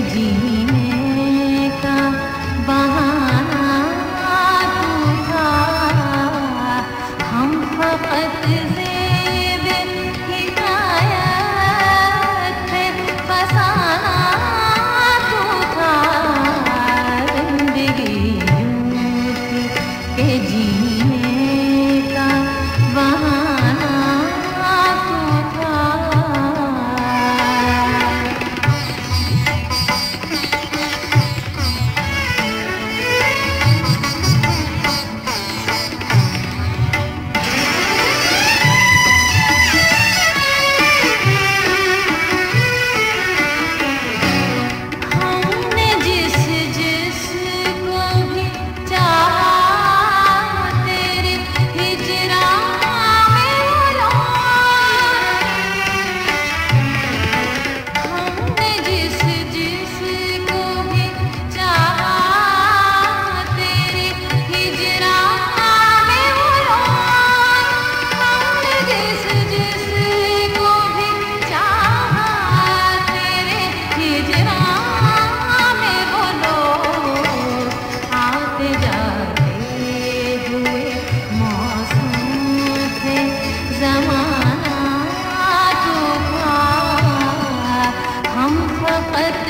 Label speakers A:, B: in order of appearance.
A: जीने का बहाना तू था। हम फकत ज़ेब हिदायत थे, फसाना तू था। जिंदगी यूं थी कि जीने का बहाना तू था। हमने जिस जिसको भी चाहा, तेरे हिजरा में हमने जिस जिसको भी चाहा, तेरे हिजरा में हमने जिस जिसको भी चाहा, तेरे हिजरा में बोलो। आते जाते हुए मौसम थे, ज़माना तू था। हम फकत